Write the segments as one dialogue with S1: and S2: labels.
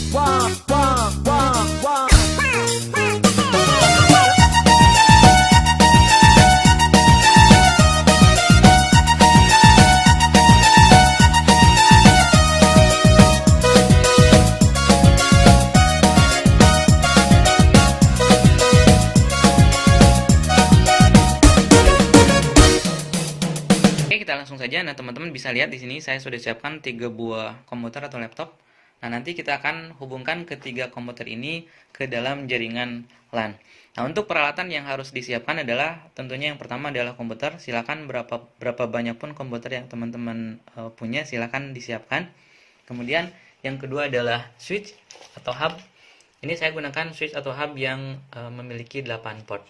S1: Kita langsung saja. Nah, teman-teman bisa lihat di sini saya sudah siapkan 3 buah komputer atau laptop. Nah, nanti kita akan hubungkan ketiga komputer ini ke dalam jaringan LAN. Nah, untuk peralatan yang harus disiapkan adalah tentunya yang pertama adalah komputer. Silakan berapa banyak pun komputer yang teman-teman punya, silakan disiapkan. Kemudian yang kedua adalah switch atau hub. Ini saya gunakan switch atau hub yang memiliki 8 port.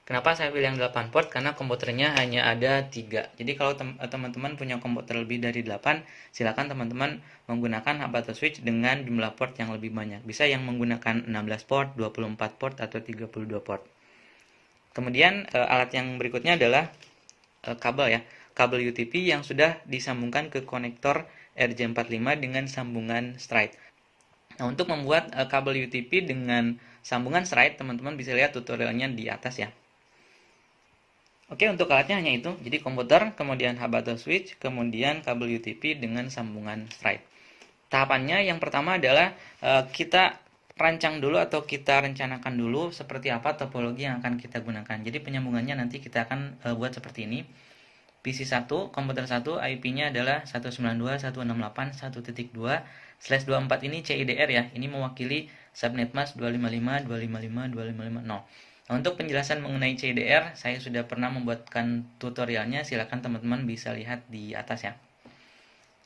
S1: Kenapa saya pilih yang 8 port? Karena komputernya hanya ada 3. Jadi kalau teman-teman punya komputer lebih dari 8, silakan teman-teman menggunakan hub atau switch dengan jumlah port yang lebih banyak. Bisa yang menggunakan 16 port, 24 port, atau 32 port. Kemudian alat yang berikutnya adalah kabel ya. Kabel UTP yang sudah disambungkan ke konektor RJ45 dengan sambungan straight. Nah, untuk membuat kabel UTP dengan sambungan straight, teman-teman bisa lihat tutorialnya di atas ya. Oke, untuk alatnya hanya itu. Jadi komputer, kemudian hub atau switch, kemudian kabel UTP dengan sambungan straight. Tahapannya yang pertama adalah kita rancang dulu atau kita rencanakan dulu seperti apa topologi yang akan kita gunakan. Jadi penyambungannya nanti kita akan buat seperti ini. PC 1, komputer 1, IP-nya adalah 192.168.1.2/24 ini CIDR ya. Ini mewakili subnet mask 255.255.255.0. Nah, untuk penjelasan mengenai CIDR, saya sudah pernah membuatkan tutorialnya, silakan teman-teman bisa lihat di atas ya.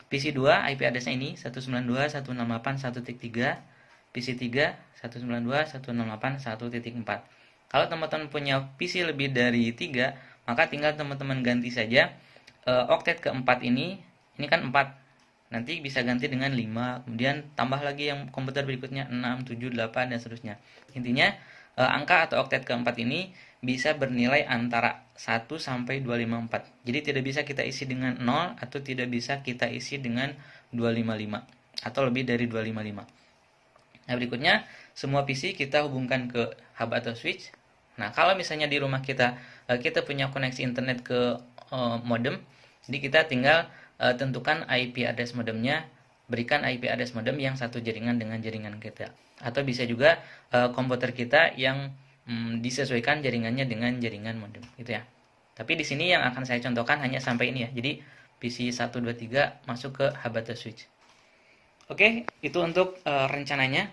S1: PC 2, IP address-nya ini 192.168.1.3, PC 3, 192.168.1.4. Kalau teman-teman punya PC lebih dari 3, maka tinggal teman-teman ganti saja oktet keempat ini kan 4. Nanti bisa ganti dengan 5, kemudian tambah lagi yang komputer berikutnya 6, 7, 8, dan seterusnya. Intinya angka atau oktet keempat ini bisa bernilai antara 1 sampai 254. Jadi tidak bisa kita isi dengan 0 atau tidak bisa kita isi dengan 255 atau lebih dari 255. Nah, berikutnya semua PC kita hubungkan ke hub atau switch. Nah, kalau misalnya di rumah kita punya koneksi internet ke modem, jadi kita tinggal tentukan IP address modemnya, berikan IP address modem yang satu jaringan dengan jaringan kita. Atau bisa juga komputer kita yang disesuaikan jaringannya dengan jaringan modem, gitu ya. Tapi di sini yang akan saya contohkan hanya sampai ini ya. Jadi PC 1, 2, 3 masuk ke hub atau switch. Oke, itu untuk rencananya.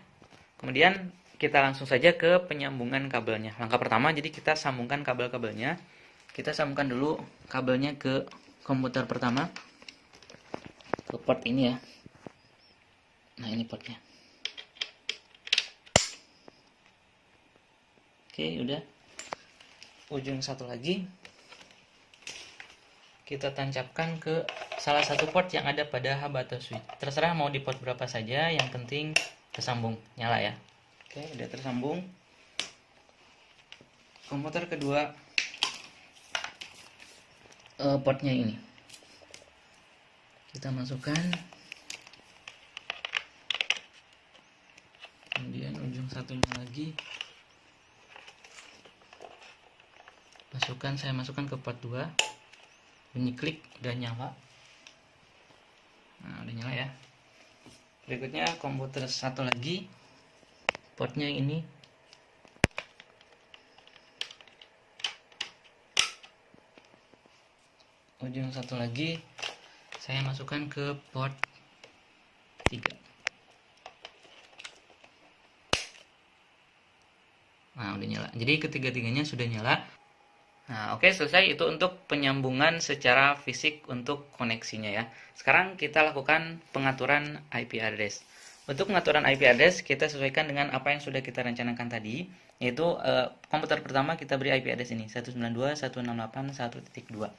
S1: Kemudian kita langsung saja ke penyambungan kabelnya. Langkah pertama, jadi kita sambungkan kabel-kabelnya. Kita sambungkan dulu kabelnya ke komputer pertama, ke port ini ya. Nah, ini portnya. Oke, udah. Ujung satu lagi kita tancapkan ke salah satu port yang ada pada hub atau switch. Terserah mau di port berapa saja, yang penting tersambung, nyala ya. Oke, udah tersambung. Komputer kedua, portnya ini kita masukkan, kemudian ujung satunya lagi saya masukkan ke port 2. Bunyi klik, udah nyala. Nah, udah nyala ya. Berikutnya komputer satu lagi, portnya ini. Ujung satu lagi saya masukkan ke port 3. Nah, udah nyala. Jadi ketiga-tiganya sudah nyala. Nah, oke, selesai. Itu untuk penyambungan secara fisik untuk koneksinya ya. Sekarang kita lakukan pengaturan IP address. Untuk pengaturan IP address kita sesuaikan dengan apa yang sudah kita rencanakan tadi, yaitu komputer pertama kita beri IP address ini 192.168.1.2.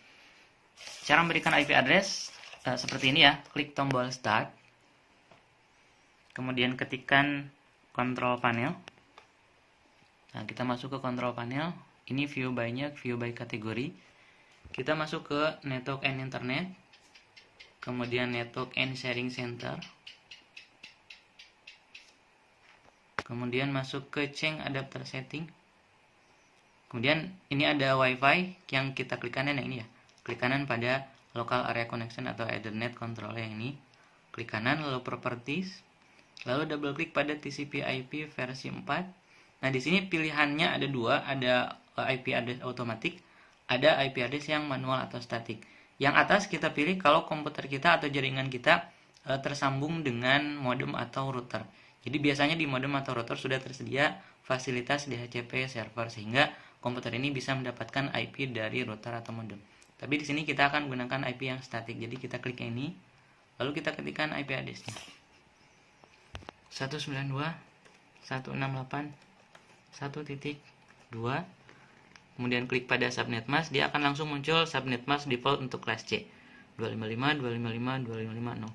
S1: Cara memberikan IP address seperti ini ya. Klik tombol start, kemudian ketikkan control panel. Nah, kita masuk ke control panel. Ini view by-nya, view by kategori. Kita masuk ke network and internet, kemudian network and sharing center, kemudian masuk ke change adapter setting. Kemudian ini ada wifi yang kita klik kanan yang ini ya. Klik kanan pada local area connection atau Ethernet controller yang ini. Klik kanan lalu properties. Lalu double klik pada TCP/IP versi 4. Nah, di sini pilihannya ada dua, ada IP address otomatis, ada IP address yang manual atau statik. Yang atas kita pilih kalau komputer kita atau jaringan kita tersambung dengan modem atau router. Jadi biasanya di modem atau router sudah tersedia fasilitas DHCP server sehingga komputer ini bisa mendapatkan IP dari router atau modem. Tapi di sini kita akan gunakan IP yang statik. Jadi kita klik ini, lalu kita ketikkan IP address-nya. 192.168.1.2. Kemudian klik pada subnet mask, dia akan langsung muncul subnet mask default untuk kelas C. 255.255.255.0.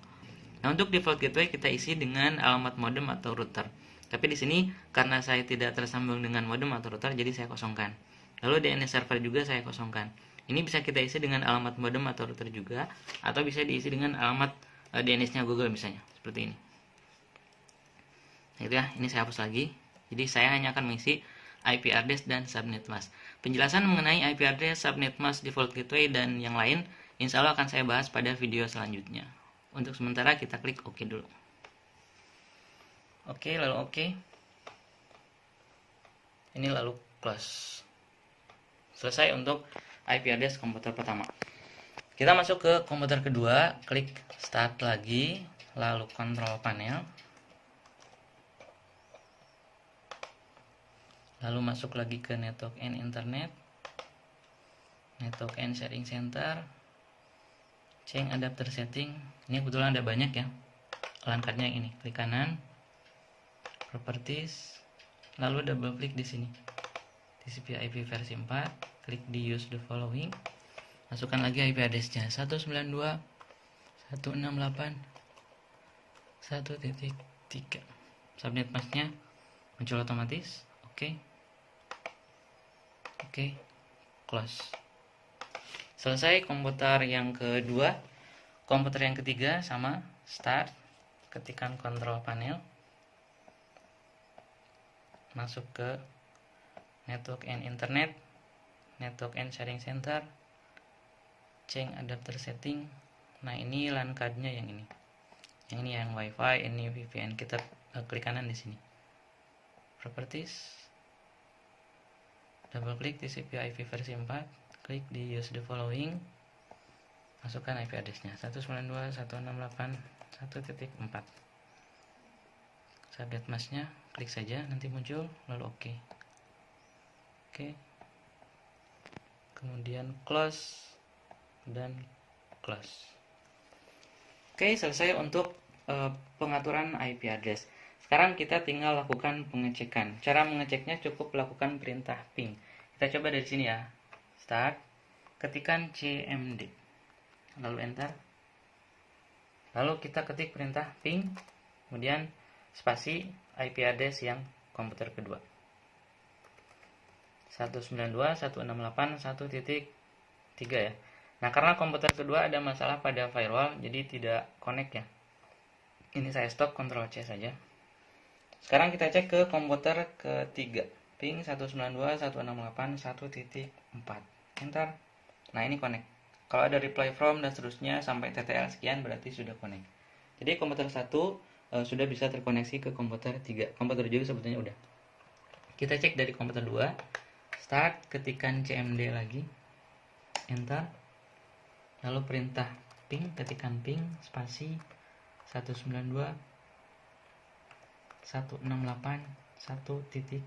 S1: Nah, untuk default gateway kita isi dengan alamat modem atau router. Tapi di sini karena saya tidak tersambung dengan modem atau router, jadi saya kosongkan. Lalu DNS server juga saya kosongkan. Ini bisa kita isi dengan alamat modem atau router juga, atau bisa diisi dengan alamat DNS-nya Google misalnya, seperti ini. Nah, itu ya, ini saya hapus lagi. Jadi saya hanya akan mengisi IP address dan subnet mask. Penjelasan mengenai IP address, subnet mask, default gateway, dan yang lain, insya Allah akan saya bahas pada video selanjutnya. Untuk sementara kita klik OK dulu. Oke, lalu oke. Ini lalu close. Selesai untuk IP address komputer pertama. Kita masuk ke komputer kedua, klik start lagi, lalu control panel. Lalu masuk lagi ke network and internet, network and sharing center, change adapter setting. Ini kebetulan ada banyak ya. LAN card-nya ini, klik kanan. Properties, lalu double klik di sini TCP/IP versi 4, klik di use the following, masukkan lagi IP address-nya 192.168.1.3. subnet mask-nya muncul otomatis. Oke, close. Selesai komputer yang kedua. Komputer yang ketiga sama, start, ketikkan control panel, masuk ke network and internet, network and sharing center, change adapter setting. Nah, ini LAN card-nya yang ini. Yang ini yang WiFi, ini VPN. Kita klik kanan di sini. Properties. Double klik TCP/IP versi 4, klik di use the following. Masukkan IP address-nya 192.168.1.4. Subnet mask-nya klik saja, nanti muncul, lalu oke. Kemudian close dan close. Selesai untuk pengaturan IP address. Sekarang kita tinggal lakukan pengecekan. Cara mengeceknya cukup lakukan perintah ping. Kita coba dari sini ya. Start, ketikkan cmd, lalu enter. Lalu kita ketik perintah ping, kemudian spasi IP address yang komputer kedua 192.168.1.3 ya. Nah, karena komputer kedua ada masalah pada firewall, jadi tidak connect ya. Ini saya stop, Ctrl C saja. Sekarang kita cek ke komputer ketiga, ping 192.168.1.4, enter. Nah, ini connect. Kalau ada reply from dan seterusnya sampai TTL sekian berarti sudah connect. Jadi komputer 1 sudah bisa terkoneksi ke komputer 3. Komputer juga sebetulnya udah. Kita cek dari komputer 2. Start, ketikkan cmd lagi, enter. Lalu perintah ping, ketikkan ping spasi 192.168.1.2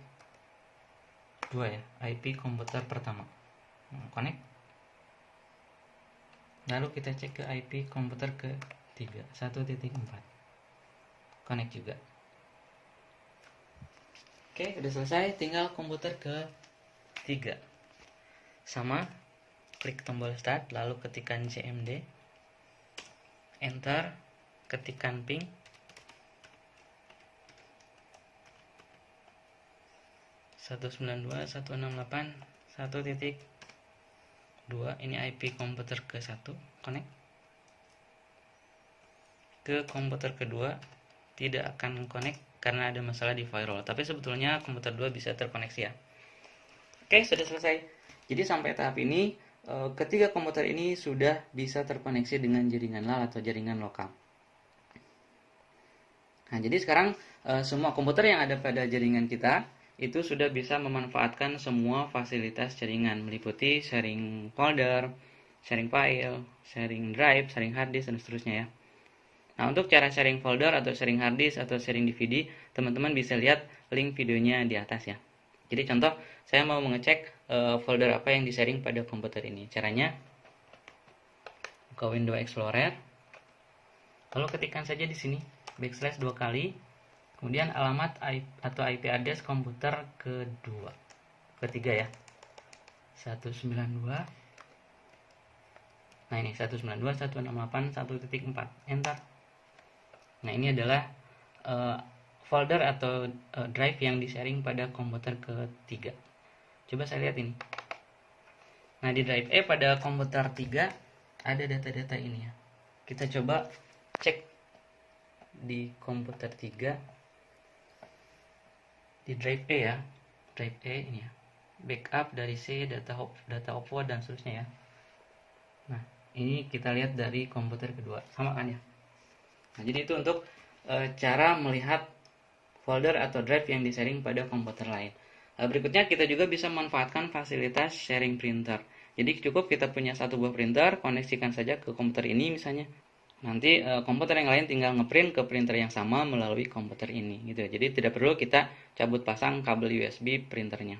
S1: ya, IP komputer pertama. Connect. Lalu kita cek ke IP komputer ke-3 1.4. Connect juga. Udah selesai, tinggal komputer ke-3. Sama, klik tombol start, lalu ketikkan cmd, enter, ketikkan ping, 192.168.1.2. Ini IP komputer ke-1, connect. Ke komputer kedua tidak akan connect karena ada masalah di firewall. Tapi sebetulnya komputer 2 bisa terkoneksi ya. Oke, sudah selesai. Jadi sampai tahap ini ketiga komputer ini sudah bisa terkoneksi dengan jaringan LAN atau jaringan lokal. Nah, jadi sekarang semua komputer yang ada pada jaringan kita itu sudah bisa memanfaatkan semua fasilitas jaringan, meliputi sharing folder, sharing file, sharing drive, sharing hard disk, dan seterusnya ya. Nah, untuk cara sharing folder atau sharing hard disk atau sharing DVD, teman-teman bisa lihat link videonya di atas ya. Jadi contoh, saya mau mengecek folder apa yang di-sharing pada komputer ini. Caranya, buka Windows Explorer, lalu ketikkan saja di sini, \2 kali, kemudian alamat atau IP address komputer ketiga ya, 192. Nah ini 192.168.1.4, enter. Nah ini adalah folder atau drive yang di-sharing pada komputer ketiga. Coba saya lihat ini. Nah di drive E pada komputer 3 ada data-data ini ya. Kita coba cek di komputer 3 di drive E ya. Drive E ini ya. Backup dari C, data upload dan seterusnya ya. Nah, ini kita lihat dari komputer kedua, sama kan ya. Nah, jadi itu untuk cara melihat folder atau drive yang di-sharing pada komputer lain. Berikutnya kita juga bisa memanfaatkan fasilitas sharing printer. Jadi cukup kita punya satu buah printer, koneksikan saja ke komputer ini misalnya. Nanti komputer yang lain tinggal ngeprint ke printer yang sama melalui komputer ini gitu. Jadi tidak perlu kita cabut pasang kabel USB printernya.